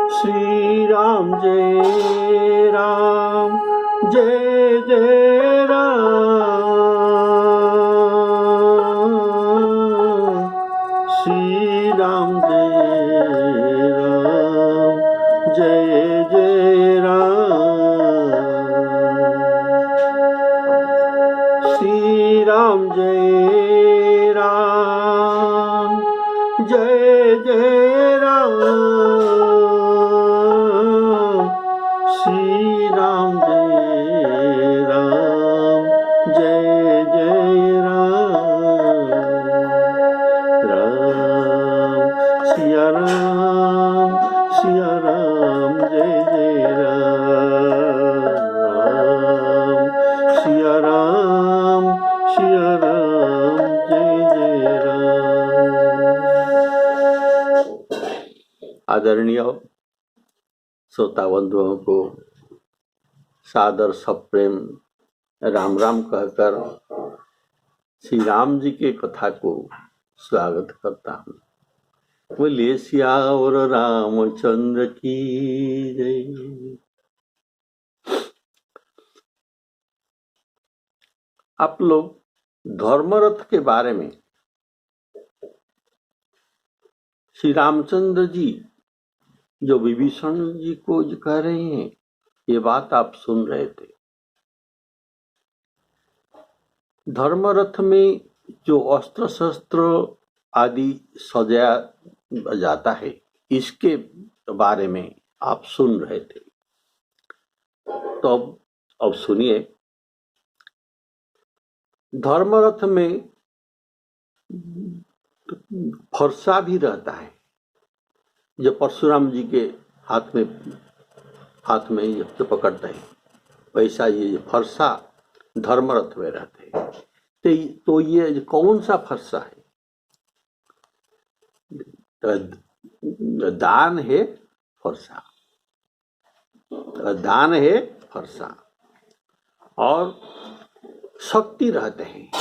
श्री राम जय राम जय जय राम। श्री राम जय राम जय जय राम। श्री राम जय राम जय जय राम। श्री राम जय राम जय जय राम। राम सिया राम जय जय राम। राम सिया राम जय जय राम। आदरणीय श्रोता बंधुओं को सादर सप्रेम राम राम कहकर श्री राम जी के कथा को स्वागत करता हूँ। बोलिए सियावर रामचंद्र की जय। आप लोग धर्मरथ के बारे में श्री रामचंद्र जी जो विभीषण जी को कह रहे हैं, ये बात आप सुन रहे थे। धर्मरथ में जो अस्त्र शस्त्र आदि सजाया जाता है, इसके बारे में आप सुन रहे थे। तो अब सुनिए, धर्मरथ में फरसा भी रहता है, जो परशुराम जी के हाथ में जो पकड़ते हैं, वैसा ये फरसा धर्मरथ में रहते हैं। तो ये कौन सा फरसा है? दान है फरसा, दान है फरसा, और शक्ति रहते हैं।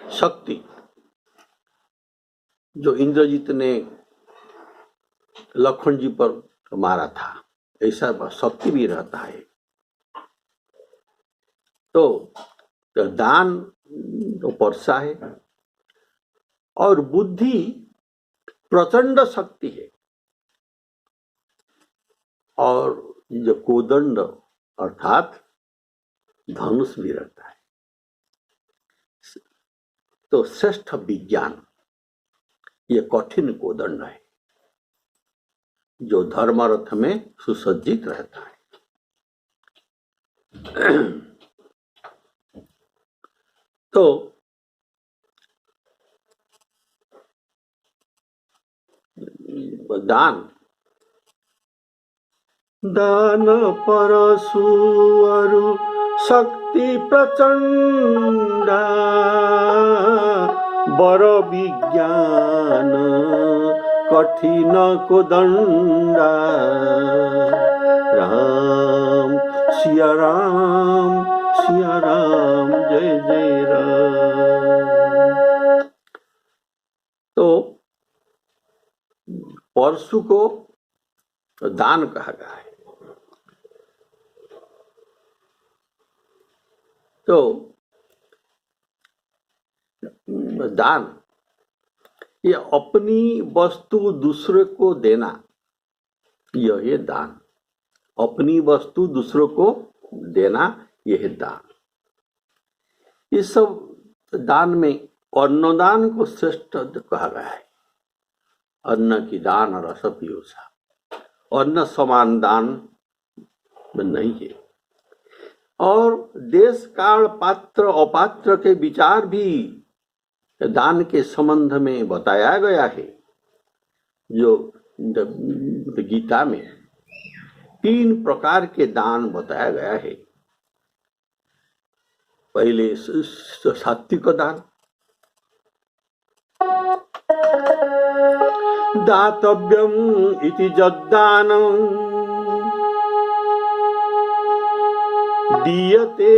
शक्ति जो इंद्रजीत ने लक्ष्मण जी पर मारा था, ऐसा शक्ति भी रहता है। तो दान तो परसा है, और बुद्धि प्रचंड शक्ति है, और जो कोदंड अर्थात धनुष भी रहता है। तो श्रेष्ठ विज्ञान ये कठिन कोदंड है, जो धर्मरथ में सुसज्जित रहता है। तो दान परशु अरु शक्ति प्रचंड बर विज्ञान कठिन कोदंडा। राम सिया राम जय जय राम। तो परशु को दान कहा गया है। तो दान ये अपनी वस्तु दूसरे को देना, यह है दान। अपनी वस्तु दूसरों को देना, यह है दान। इस सब दान में अन्नदान को श्रेष्ठ कहा गया है। अन्न की दान और रस पीयूषा, अन्न समान दान नहीं है। और देश काल पात्र अपात्र के विचार भी दान के संबंध में बताया गया है। जो गीता में 3 प्रकार के दान बताया गया है। पहले सात्विक दान, दातव्यम इति जद्दानं दीयते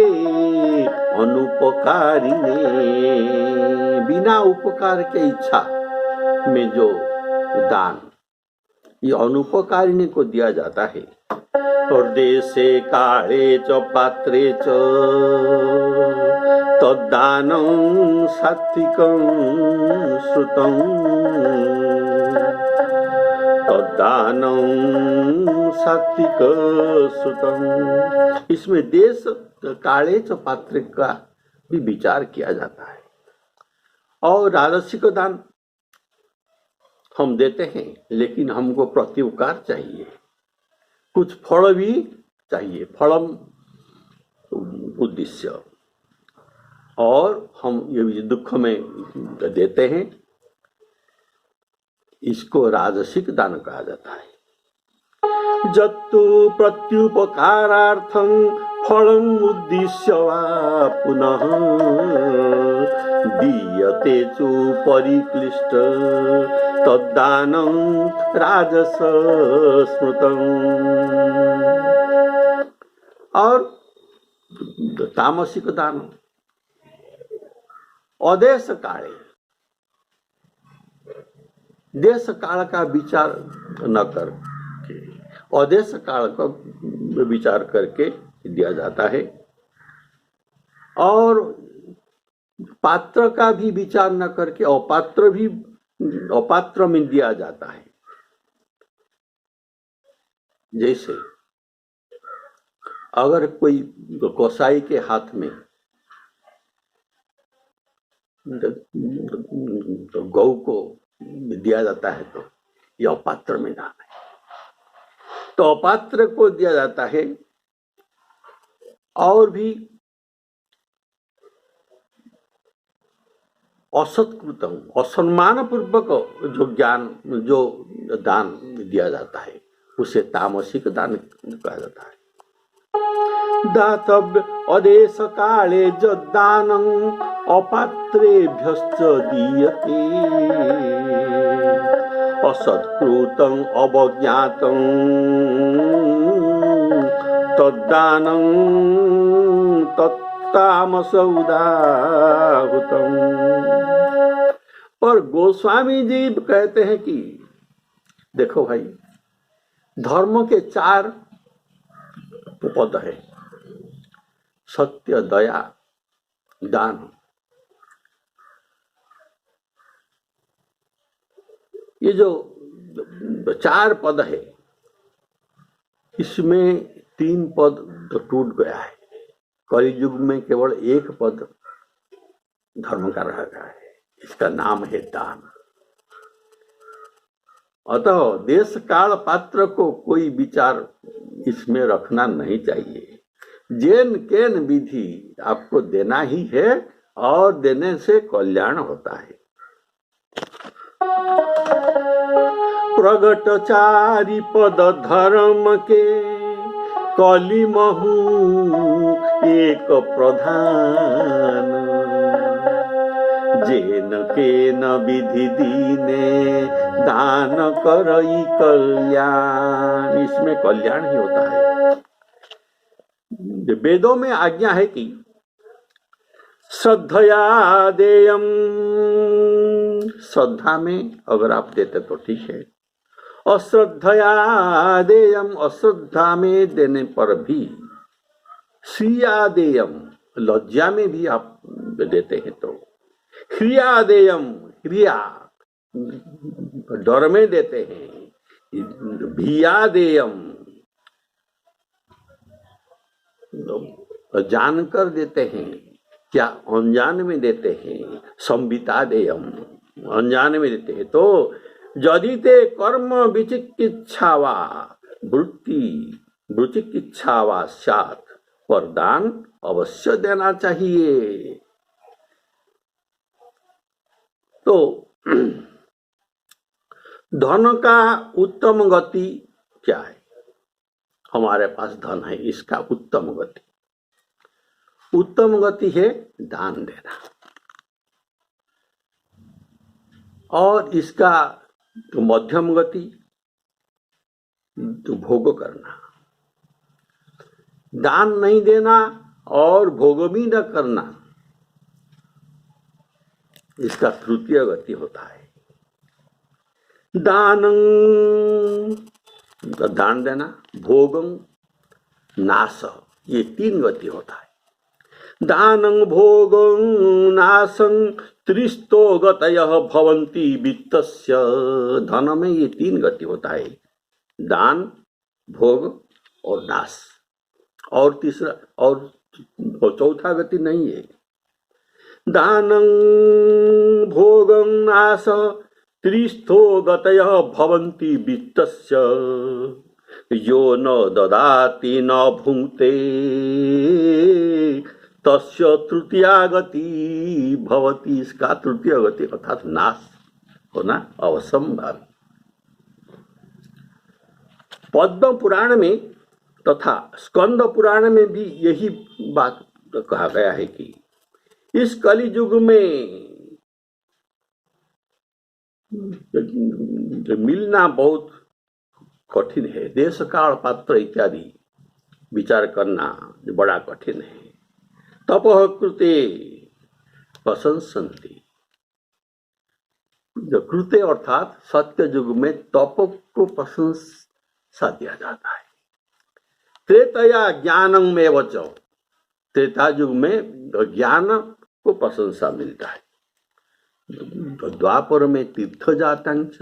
अनुपकारिणे। बिना उपकार के इच्छा में जो दान, ये अनुपकारिणी को दिया जाता है। और देशे काले च पात्रे च तद्दानं सात्विकं श्रुतं तद्दानं सात्विक श्रुतं। इसमें देश काले च पात्र का भी विचार किया जाता है। और राजसिक दान हम देते हैं, लेकिन हमको प्रत्युपकार चाहिए, कुछ फल भी चाहिए, फलम उद्देश्य। और हम ये दुख में देते हैं, इसको राजसिक दान कहा जाता है। जत्तु प्रत्युपकारार्थं फलम उद्दिश्य वा पुनः दीयते चु परिक्लिष्ट तद्दानं राजस स्मृतं। और तामसिक दान अदेश काले, देश काल का विचार न करके अदेश काल का विचार करके दिया जाता है। और पात्र का भी विचार न करके अपात्र में दिया जाता है। जैसे अगर कोई कसाई के हाथ में तो गौ को दिया जाता है, तो यह अपात्र में दान है। तो अपात्र को दिया जाता है। और भी असत्कृतम, असम्मान पूर्वक जो ज्ञान, जो दान दिया जाता है, उसे तामसिक दान कहा जाता है। दातव्य अदेश काले जदानं अपात्रेभ्यश्च दीयते असत्कृतं अवज्ञातं तद्दानं तत्तामस उदाहुतम्। पर गोस्वामी जी कहते हैं कि देखो भाई, धर्म के 4 पद है, सत्य, दया, दान। ये जो 4 पद है, इसमें 3 पद तो टूट गया है। कलियुग में केवल 1 पद धर्म का रह गया है, इसका नाम है दान। अतः देश काल पात्र को कोई विचार इसमें रखना नहीं चाहिए। जेन केन विधि आपको देना ही है, और देने से कल्याण होता है। प्रगट 4 पद धर्म के कलिमहु एक प्रधान जेन केन विधि दीने दान करई कल्याण। इसमें कल्याण ही होता है। वेदों में आज्ञा है कि श्रद्धया देयम, श्रद्धा में अगर आप देते तो ठीक है। अश्रद्धया देयम, अश्रद्धा में देने पर भी। श्रिया देयम, लज्जा में भी आप देते हैं तो। क्रिया देयम, क्रिया डर में देते हैं। भिया देयम, जानकर देते हैं, क्या अनजान में देते हैं। संविता देयम, अनजान में देते हैं। तो यदि ते कर्म विचिकित्सावा वृत्तिकिच्छावा साथ, पर दान अवश्य देना चाहिए। तो धन का उत्तम गति क्या है? हमारे पास धन है, इसका उत्तम गति है दान देना। और इसका मध्यम गति भोग करना। दान नहीं देना और भोग भी न करना, इसका तृतीय गति होता है। दानं तो दान देना, भोगं, नाश, ये 3 गति होता है। दानं भोगं नाशं त्रिस्तो गतयः भवन्ति वित्तस्य। धन में ये 3 गति होता है, दान, भोग और नाश। और तीसरा और चौथा गति नहीं है। दानं भोगं नाश त्रिस्थो गतयः भवन्ति वित्तस्य, यो न ददाति न भुङ्क्ते तस्य तृतीया गति भवति। इसका तृतीय गति अर्थात नाश होना अवसंभावी। पद्म पुराण में तथा स्कंद पुराण में भी यही बात कहा गया है कि इस कलि युग में मिलना बहुत कठिन है। देश काल पात्र इत्यादि विचार करना बड़ा कठिन है। तपः कृते प्रशंसन्ति। कृते अर्थात सत्य युग में तप को प्रशंसा दिया जाता है। त्रेतया ज्ञानं में वच, त्रेता युग में ज्ञान को प्रशंसा मिलता है। द्वापर में तीर्थ जातांच,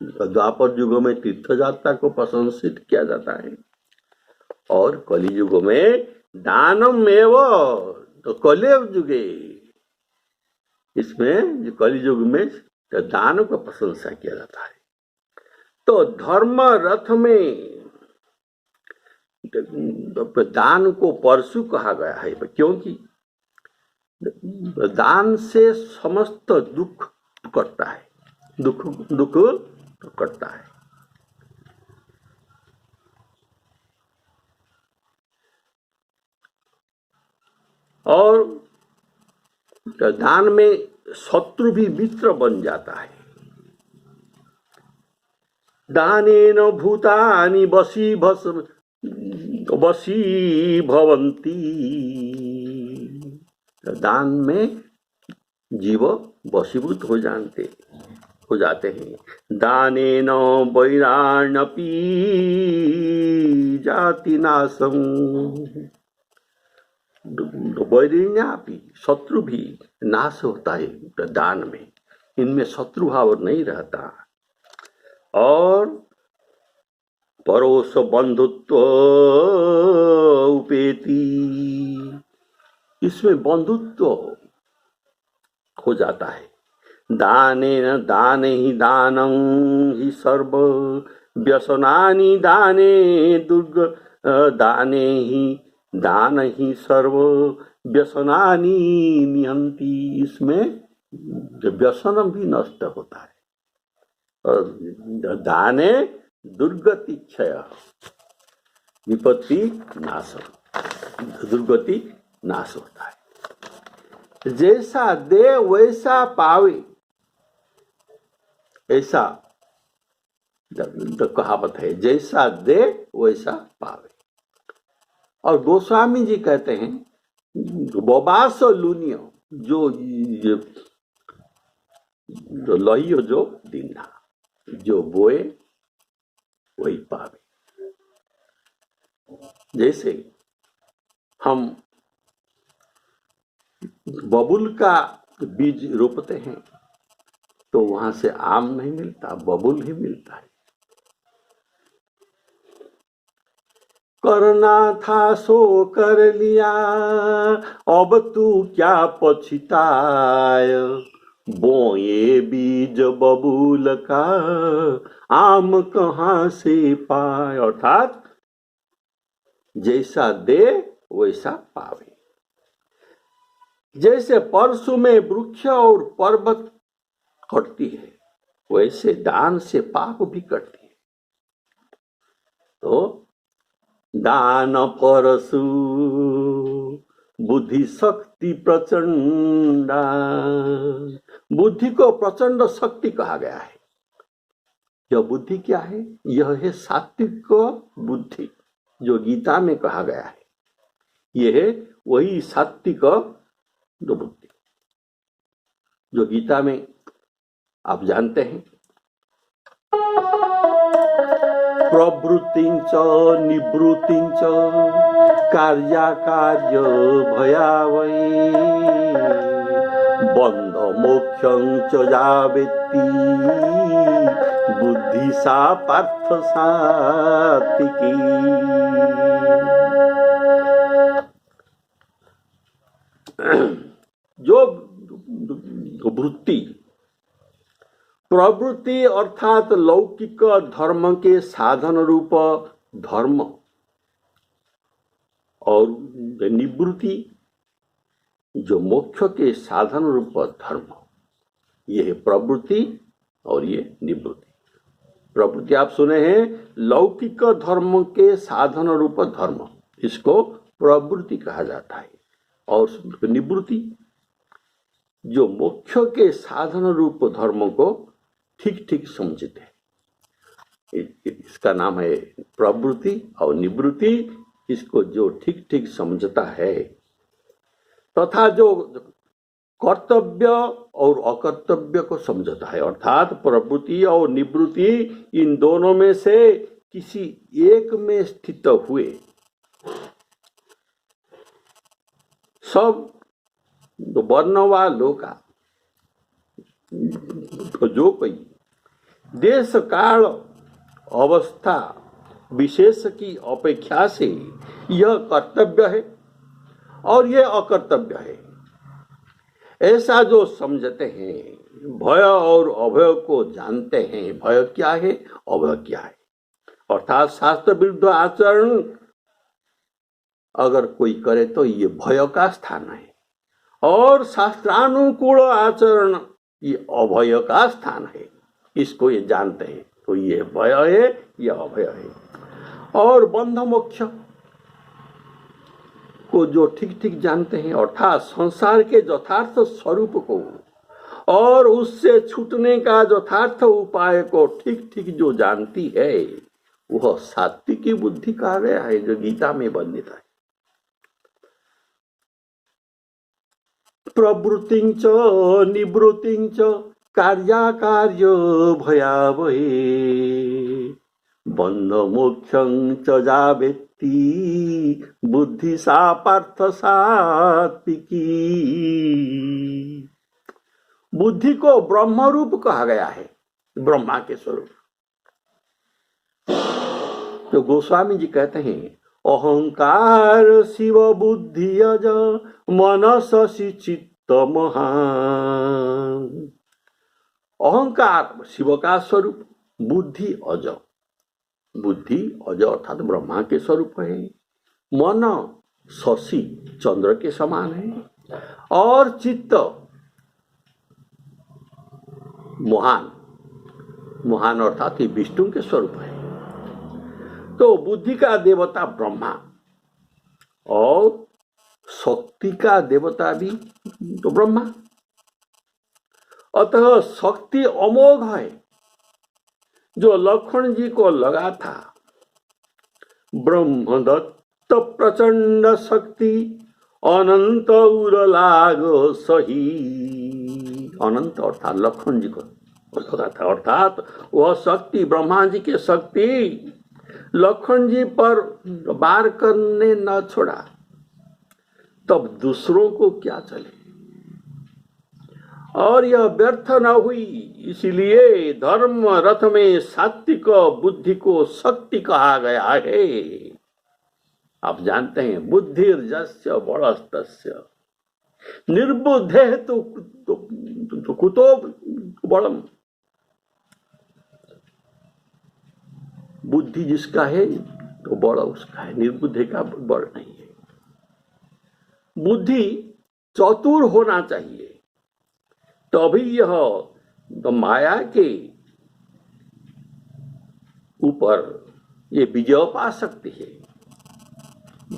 द्वापर युग में तीर्थ जाता को प्रशंसित किया जाता है। और कलि युग में दानम एव, तो कलियुग युगे इसमें कलि युग में दान को प्रशंसा किया जाता है। तो धर्म रथ में दान को परशु कहा गया है, क्योंकि दान से समस्त दुख कटता है, दुख कटता है। और दान में शत्रु भी मित्र बन जाता है। दानेन भूतानि वशी भवन्ति। दान में जीव वशीभूत हो जाते हैं। दानेन वैराण्यपि जाति नाशं, वैरिण्यापि, शत्रु भी नाश होता है दान में। इनमें शत्रु भाव नहीं रहता। और परोस बंधुत्व उपेति, इसमें बंधुत्व हो जाता है। दानेन दाने ही दानं ही सर्व व्यसनानि दाने दुर्ग, दाने ही दान ही सर्व व्यसनानि निहंति। इसमें व्यसन भी नष्ट होता है। और दाने दुर्गति क्षय, विपत्ति नाश, दुर्गति नाश होता है। जैसा दे वैसा पावे, ऐसा कहावत है। जैसा दे वैसा पावे। और गोस्वामी जी कहते हैं बबास लूनियो, जो लहियो जो दीना, जो बोए वही पावे। जैसे हम बबुल का बीज रोपते हैं तो वहां से आम नहीं मिलता, बबुल ही मिलता है। करना था सो कर लिया, अब तू क्या पछताय। बोए बीज बबूल का, आम कहां से पाए। अर्थात जैसा दे वैसा पावे। जैसे परशु में वृक्ष और पर्वत कटती है, वैसे दान से पाप भी कटती है। तो दान परशु बुद्धि शक्ति प्रचंडा, बुद्धि को प्रचंड शक्ति कहा गया है। यह बुद्धि क्या है? यह है सात्विक बुद्धि, जो गीता में कहा गया है। यह है वही सात्विक बुद्धि जो गीता में आप जानते हैं। प्रवृत्तिं च निवृत्तिं च कार्याकार्य भयावहे बंध मोक्षं च या वेत्ति बुद्धि सा पार्थ सात्विकी। जो वृत्ति, प्रवृत्ति अर्थात लौकिक धर्म के साधन रूप धर्म, और निवृत्ति जो मोक्ष के साधन रूप धर्म, ये है प्रवृत्ति और ये निवृत्ति। प्रवृत्ति आप सुने हैं, लौकिक धर्म के साधन रूप धर्म, इसको प्रवृत्ति कहा जाता है। और निवृत्ति जो मोक्ष के साधन रूप धर्म को ठीक ठीक समझते हैं, इसका नाम है प्रवृत्ति। और निवृत्ति इसको जो ठीक ठीक समझता है, तथा जो कर्तव्य और अकर्तव्य को समझता है, अर्थात प्रवृत्ति और निवृत्ति इन दोनों में से किसी एक में स्थित हुए सब वर्ण वालों का जो कोई देश काल अवस्था विशेष की अपेक्षा से यह कर्तव्य है और यह अकर्तव्य है, ऐसा जो समझते हैं, भय और अभय को जानते हैं, भय क्या है अभय क्या है, अर्थात शास्त्र विरुद्ध आचरण अगर कोई करे तो ये भय का स्थान है, और शास्त्रानुकूल आचरण ये अभय का स्थान है। इसको ये जानते हैं तो ये भय है, ये अभय है। और बंध मोक्ष को जो ठीक ठीक जानते हैं, अर्थात संसार के यथार्थ स्वरूप को और उससे छूटने का यथार्थ उपाय को ठीक ठीक जो जानती है, वह सात्विकी बुद्धि कहा गया है, जो गीता में वर्णित है। प्रवृत्तिं च निवृत्तिं च कार्याकार्य भयावहे बंध मोक्षं च या वेत्ति बुद्धि सा पार्थ सात्विकी। बुद्धि को ब्रह्म रूप कहा गया है, ब्रह्मा के स्वरूप। तो गोस्वामी जी कहते हैं, अहंकार शिव बुद्धि अज मनसि चित्त महान। अहंकार शिव का स्वरूप, बुद्धि अज, बुद्धि अज अर्थात ब्रह्मा के स्वरूप है, मन शशि चंद्र के समान है, और चित्त महान, महान अर्थात विष्णु के स्वरूप है। तो बुद्धि का देवता ब्रह्मा और शक्ति का देवता भी तो ब्रह्मा, अतः शक्ति अमोघ है। जो लक्ष्मण जी को लगा था, ब्रह्म दत्त प्रचंड शक्ति अनंत उर लागो सही। अनंत अर्थात लक्ष्मण जी को लगा था, अर्थात वह शक्ति, ब्रह्मा जी की शक्ति लक्ष्मण जी पर वार करने न छोड़ा, तब दूसरों को क्या चले, और यह व्यर्थ न हुई। इसलिए धर्म रथ में सात्विक बुद्धि को शक्ति कहा गया है। आप जानते हैं, बुद्धिर्जस्य बलस्तस्य निर्बुद्धे तो कुतो बलम। बुद्धि जिसका है तो बड़ उसका है, निर्बुद्धि का बड़ नहीं है। बुद्धि चतुर होना चाहिए, तभी यह तो माया के ऊपर ये विजय पा सकती है।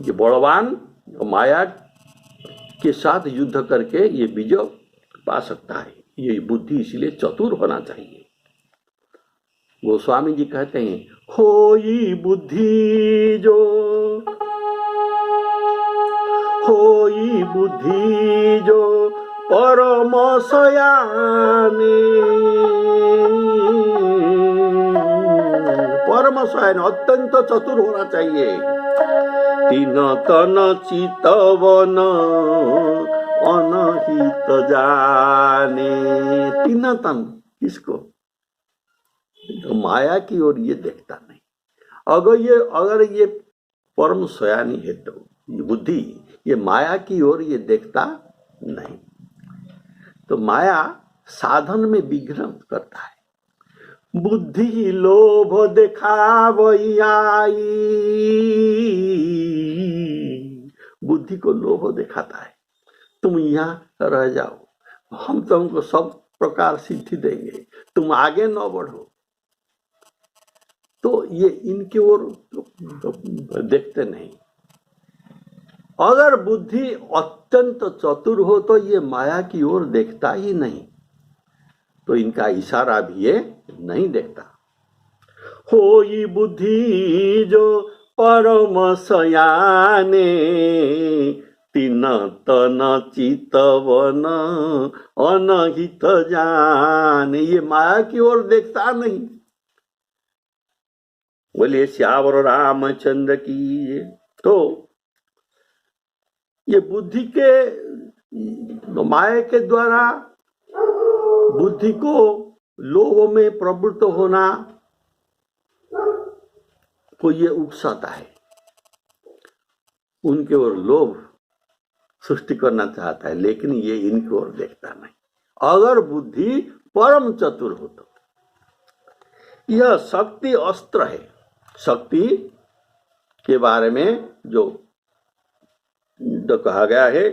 ये बलवान माया के साथ युद्ध करके ये विजय पा सकता है। ये बुद्धि इसलिए चतुर होना चाहिए। गोस्वामी जी कहते हैं, होई बुद्धि जो, होई बुद्धि जो परम सयाने, परम शयन अत्यंत चतुर होना चाहिए। तीन तन चितवन अनहित जाने। तीन तन किसको? तो माया की ओर ये देखता नहीं। अगर ये परम शयानी है तो ये बुद्धि ये माया की ओर ये देखता नहीं। तो माया साधन में विघ्न करता है। बुद्धि लोभ दिखावई आई, बुद्धि को लोभ दिखाता है, तुम यहाँ रह जाओ, हम तुमको सब प्रकार सिद्धि देंगे, तुम आगे न बढ़ो। तो ये इनकी ओर देखते नहीं। अगर बुद्धि अत्यंत चतुर हो तो ये माया की ओर देखता ही नहीं, तो इनका इशारा भी ये नहीं देखता। होई बुद्धि जो परम सयाने, तीन तन चितवन अनहित जाने। ये माया की ओर देखता नहीं। बोलिए श्यावर रामचंद्र की। तो ये बुद्धि के माया के द्वारा बुद्धि को लोभ में प्रवृत्त होना को ये उकसाता है, उनके ओर लोभ सृष्टि करना चाहता है, लेकिन ये इनकी ओर देखता नहीं। अगर बुद्धि परम चतुर हो तो यह शक्ति अस्त्र है। शक्ति के बारे में जो कहा गया है,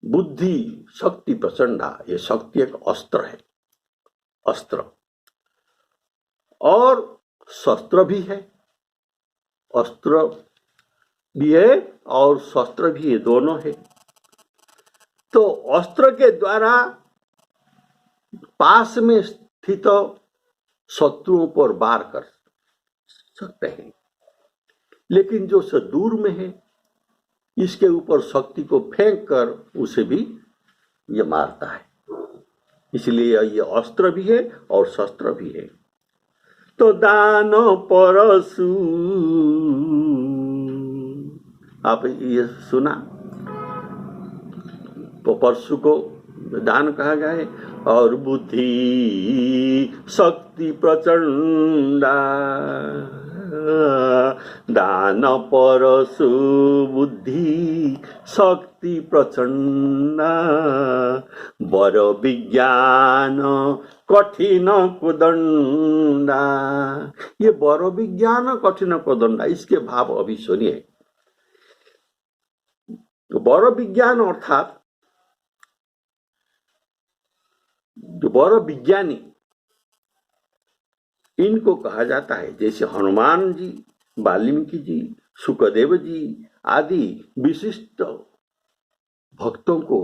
बुद्धि शक्ति प्रचंडा, ये शक्ति एक अस्त्र है। अस्त्र और शस्त्र भी है। अस्त्र भी है और शस्त्र भी है, दोनों है। तो अस्त्र के द्वारा पास में स्थित शत्रुओं पर वार कर सकते हैं, लेकिन जो दूर में है इसके ऊपर शक्ति को फेंक कर उसे भी ये मारता है। इसलिए ये अस्त्र भी है और शस्त्र भी है। तो दान परशु, आप ये सुना, तो परशु को दान कहा गया है। और बुद्धि शक्ति प्रचंडा, दान परशु बुद्धि शक्ति प्रचंडा, बर विज्ञान कठिन कोदंडा। ये बर विज्ञान कठिन कोदंडा, इसके भाव अभी सुनिए। बर विज्ञान अर्थात जो बर विज्ञानी, इनको कहा जाता है, जैसे हनुमान जी, वाल्मीकि जी, सुखदेव जी आदि विशिष्ट भक्तों को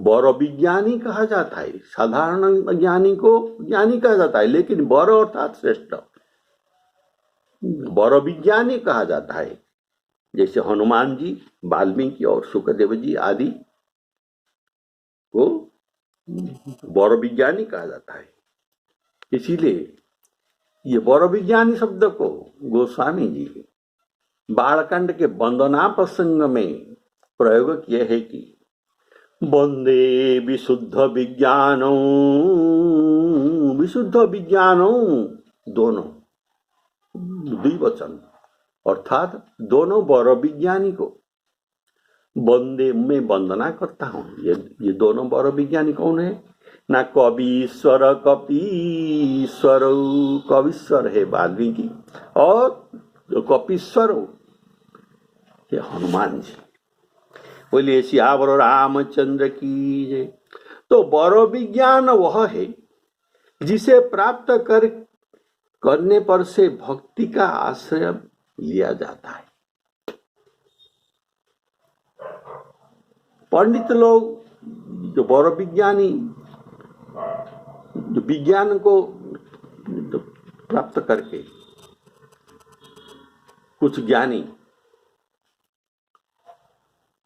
बर विज्ञानी कहा जाता है। साधारण ज्ञानी को ज्ञानी कहा जाता है, लेकिन बर अर्थात श्रेष्ठ बर विज्ञानी कहा जाता है। जैसे हनुमान जी, वाल्मीकि और सुखदेव जी आदि को बर विज्ञानी कहा जाता है। इसीलिए ये बर विज्ञानी शब्द को गोस्वामी जी बालकांड के वंदना प्रसंग में प्रयोग किए है कि वंदे विशुद्ध विज्ञानों, विशुद्ध विज्ञानों दोनों द्विवचन, अर्थात दोनों बर विज्ञानी को वंदे में वंदना करता हूं। ये दोनों बर विज्ञानी कौन है? ना कवीश्वर कपीश्वर, कवीश्वर है वाल्मीकि, और जो कपीश्वर ये हनुमान जी। बोलिए सियावर रामचंद्र की जय। तो बर विज्ञान वह है जिसे प्राप्त करने पर से भक्ति का आश्रय लिया जाता है। पंडित लोग जो बर विज्ञानी, जो विज्ञान को प्राप्त करके कुछ ज्ञानी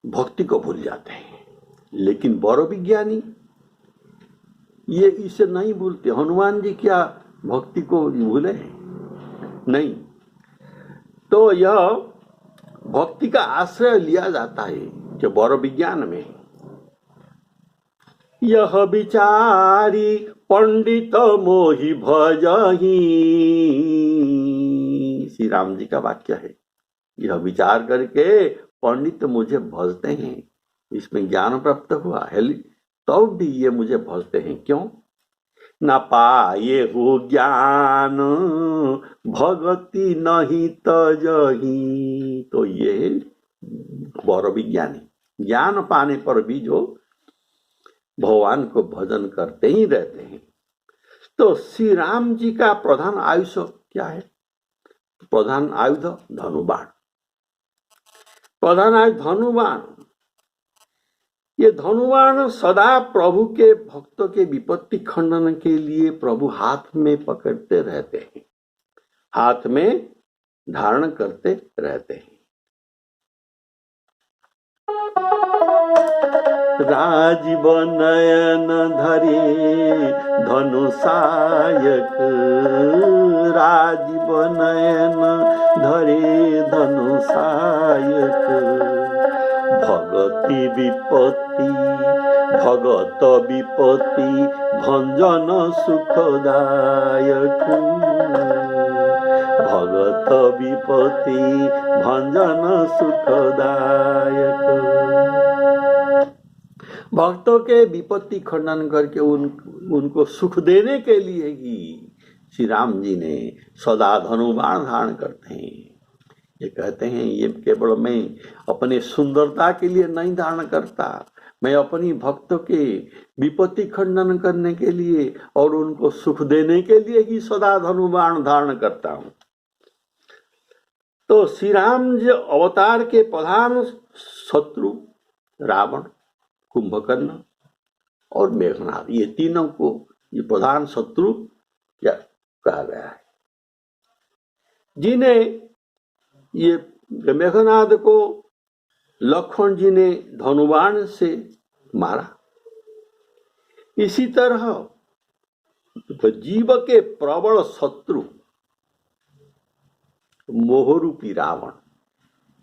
भक्ति को भूल जाते हैं, लेकिन बर विज्ञानी ये इसे नहीं भूलते। हनुमान जी क्या भक्ति को भूले नहीं। तो यह भक्ति का आश्रय लिया जाता है जो बर विज्ञान में। यह विचारी पंडित मोहि भजही, श्री राम जी का वाक्य है। यह विचार करके पंडित मुझे भजते हैं, इसमें ज्ञान प्राप्त हुआ है तो भी ये मुझे भजते हैं। क्यों? न पाए हो ज्ञान भगति नहीं तजही। तो ये बर विज्ञानी ज्ञान पाने पर भी जो भगवान को भजन करते ही रहते हैं। तो श्री राम जी का प्रधान आयुष क्या है? प्रधान आयुध धनुबाण। प्रधान आयुध धनुबाण। ये धनुबाण सदा प्रभु के भक्तों के विपत्ति खंडन के लिए प्रभु हाथ में पकड़ते रहते हैं, हाथ में धारण करते रहते हैं। राजीव नयन धरे धनुषायक, राजीव नयन धरे धनुषायक, भगति विपत्ति भगत विपत्ति भंजन सुखदायक, भगत विपत्ति भंजन सुखदायक। भक्तों के विपत्ति खंडन करके उनको सुख देने के लिए ही श्री राम जी ने सदा धनुबाण धारण करते हैं। ये कहते हैं ये केवल मैं अपने सुंदरता के लिए नहीं धारण करता, मैं अपनी भक्तों के विपत्ति खंडन करने के लिए और उनको सुख देने के लिए ही सदा धनुबाण धारण करता हूं। तो श्री राम जी अवतार के प्रधान शत्रु रावण, कुंभकर्ण और मेघनाद, ये तीनों को ये प्रधान शत्रु क्या कहा गया है, जिन्हें ये मेघनाद को लक्ष्मण जी ने धनुबाण से मारा। इसी तरह जीव के प्रबल शत्रु मोहरूपी रावण,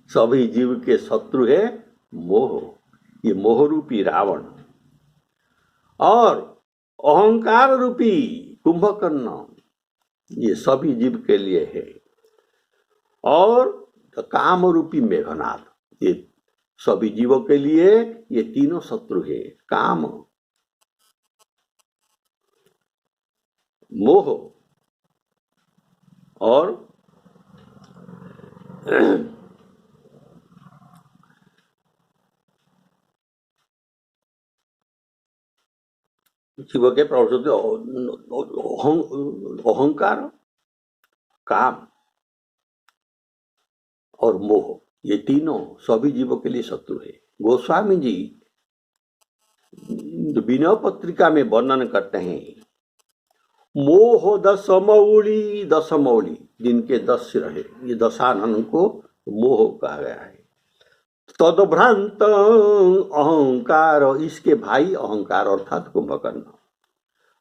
सभी जीव के शत्रु है मोह, ये मोहरूपी रावण, और अहंकार रूपी कुंभकर्ण, ये सभी जीव के लिए है, और काम रूपी मेघनाद, ये सभी जीवों के लिए ये तीनों शत्रु है। काम, मोह और जीव के प्रवृत्ति अहंकार, काम और मोह, ये तीनों सभी जीवों के लिए शत्रु है। गोस्वामी जी विनय पत्रिका में वर्णन करते हैं, मोह दशमौली, दशमौली जिनके 10 सिर है, ये दशानन को मोह कहा गया है। तदभ्रांत अहंकार, इसके भाई अहंकार अर्थात कुंभकर्ण,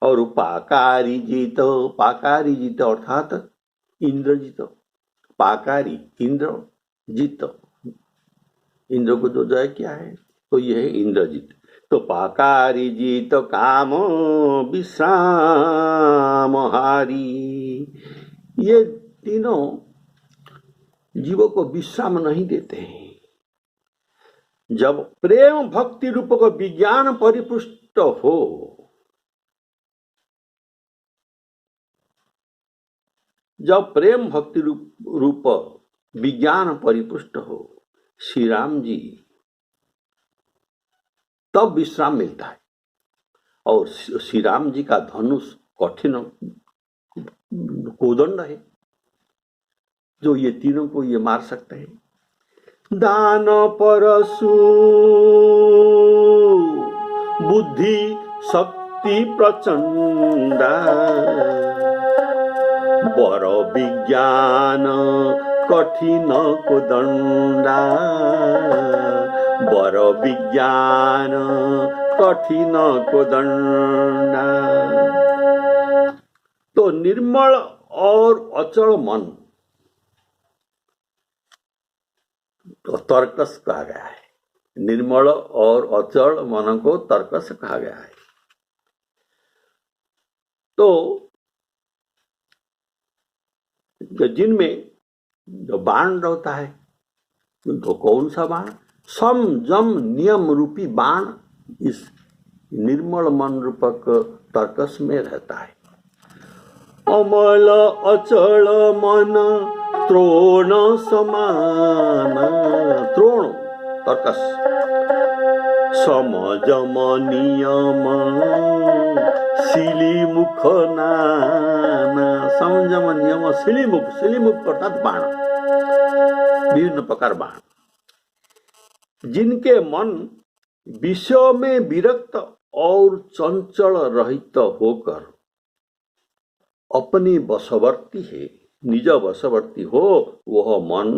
और पाकारी जीत, पाकारी जीत अर्थात इंद्रजीत, पाकारी इंद्र, जीत इंद्र को जो जय किया है तो यह है इंद्रजीत। तो पाकारी जीत काम विश्राम हारी, ये तीनों जीवों को विश्राम नहीं देते हैं। जब प्रेम भक्ति रूप को विज्ञान परिपुष्ट हो, जब प्रेम भक्ति रूप विज्ञान परिपुष्ट हो श्री राम जी, तब विश्राम मिलता है। और श्री राम जी का धनुष कठिन कोदंड है, जो ये तीनों को ये मार सकते हैं। दान परशु बुद्धि शक्ति प्रचंडा, बर विज्ञान कठिन कोदंडा, बर विज्ञान कठिन कोदंडा। तो तो निर्मल और अचल मन तो तर्कस कहा गया है। निर्मल और अचल मन को तर्कस कहा गया है। तो जिनमें जो बाण रहता है तो कौन सा बाण? सम जम नियम रूपी बाण इस निर्मल मन रूपक तर्कस में रहता है। अमल अचल मन त्रोण समान, त्रोण तर्कस, सम जम नियम सिली मुख नाना, समझम नियम सिलीमुख, सिलीमुख अर्थात बाण, विभिन्न प्रकार बाण। जिनके मन विषय में विरक्त और चंचल रहित होकर अपनी वशवर्ती है, निज वशवर्ती हो, वह मन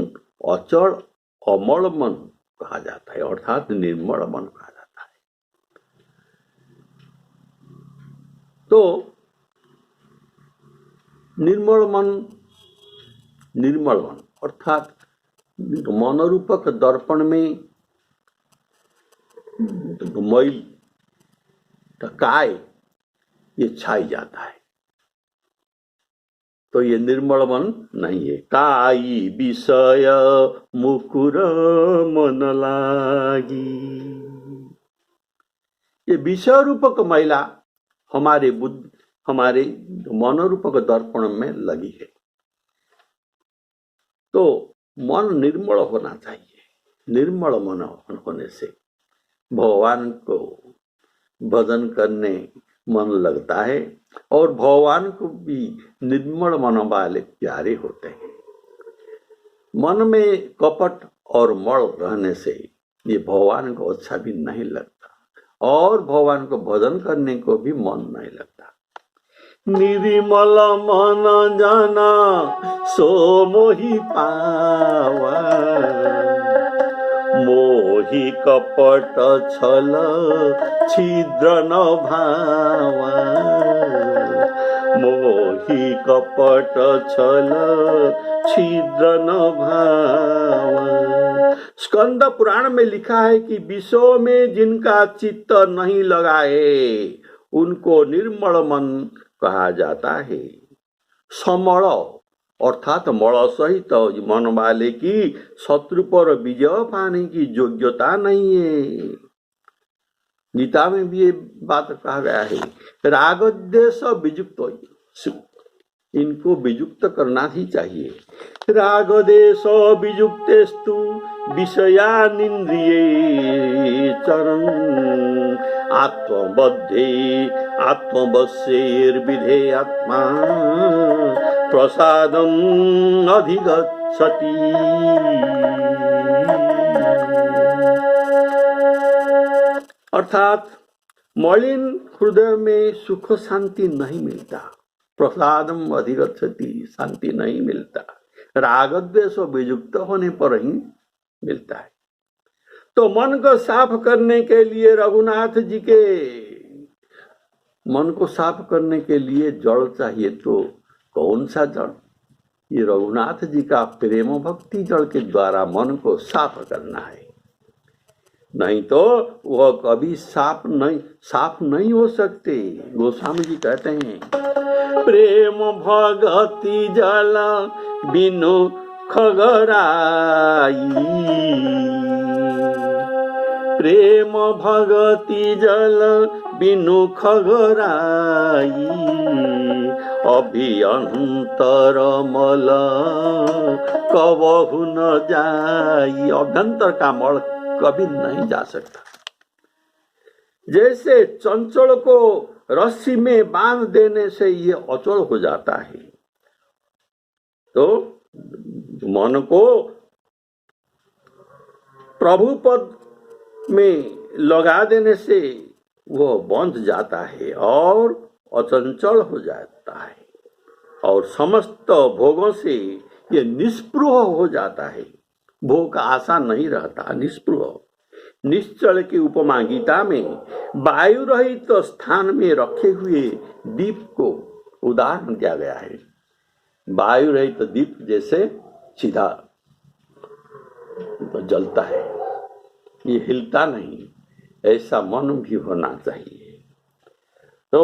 अचल अमल मन कहा जाता है, अर्थात निर्मल मन कहा जाता है। तो निर्मल मन अर्थात मन रूपक दर्पण में मैल काय ये छाई जाता है, तो ये निर्मल मन नहीं है। काई विषय मुकुर मन लागी, ये विषय रूपक मैला हमारे मन रूपक दर्पण में लगी है। तो मन निर्मल होना चाहिए। निर्मल मन होने से भगवान को भजन करने मन लगता है और भगवान को भी निर्मल मन वाले प्यारे होते हैं। मन में कपट और मल रहने से ये भगवान को अच्छा भी नहीं लगता और भगवान को भजन करने को भी मन नहीं लगता। निर्मल मन जाना सो मोहि पावा, मोहि कपट छल छिद्र न भावा, मोहि कपट छल छिद्र न भावा। स्कंद पुराण में लिखा है कि विषयों में जिनका चित्त नहीं लगाए उनको निर्मल मन कहा जाता है। समल अर्थात मल सहित मन वाले की शत्रु पर विजय पाने की योग्यता नहीं है। गीता में भी ये बात कहा गया है। राग द्वेष वियुक्त, इनको वियुक्त करना ही चाहिए। राग देश वियुक्तेस्तु विषयानिन्द्रिये चरन्, आत्मबद्धे आत्मवश्यैर्विधे आत्मा प्रसादम् अधिगच्छति। अर्थात मलिन हृदय में सुख शांति नहीं मिलता, प्रसादम अधिगच्छति, शांति नहीं मिलता, राग द्वेष वियुक्त होने पर ही मिलता है। तो मन को साफ करने के लिए रघुनाथ जी के मन को साफ करने के लिए जड़ चाहिए। तो कौन सा जड़? ये रघुनाथ जी का प्रेम भक्ति जड़ के द्वारा मन को साफ करना है, नहीं तो वह कभी साफ नहीं हो सकते। गोस्वामी जी कहते हैं, प्रेम भगति जल बिनु खगराई, प्रेम भगति जल बिनु खगराई, अभियंतर मल कबहु न जाई। अभ्यंतर का मल कभी नहीं जा सकता। जैसे चंचल को रस्सी में बांध देने से ये अचल हो जाता है, तो मन को प्रभु पद में लगा देने से वह बंध जाता है और अचंचल हो जाता है और समस्त भोगों से ये निष्पृह हो जाता है। भोग का आशा नहीं रहता, निष्पृह। निश्चल की उपमा गीता में वायु रहित स्थान में रखे हुए दीप को उदाहरण दिया गया है। वायु रहित दीप जैसे सीधा तो जलता है, ये हिलता नहीं, ऐसा मन भी होना चाहिए। तो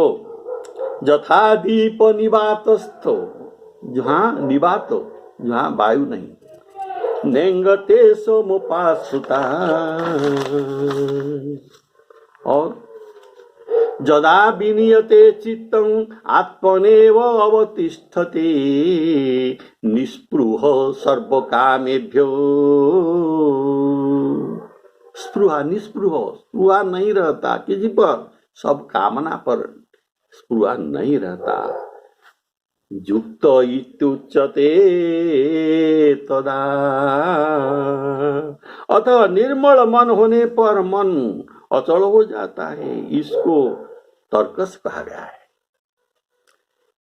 जथा दीप निवातस्थो, जहाँ निवात, जहाँ वायु नहीं, नेंगते सोमुपाश्रुता, और जदा विनियते चित्तं आत्मनेव अवतिष्ठते निस्पृह सर्वकामेभ्यो। स्पृहा, स्पृहा नहीं रहता किसी पर, सब कामना पर स्पृहा नहीं रहता। युक्त इत्युच्यते तदा, अतः निर्मल मन होने पर मन अचल हो जाता है। इसको तर्कस कहा गया है।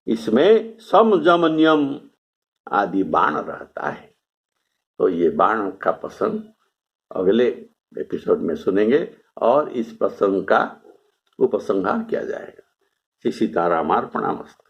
इसमें सम जम नियम आदि बाण रहता है। तो ये बाण का प्रसंग अगले एपिसोड में सुनेंगे और इस प्रसंग का उपसंहार किया जाएगा। श्री सीतारामार्पणमस्तु।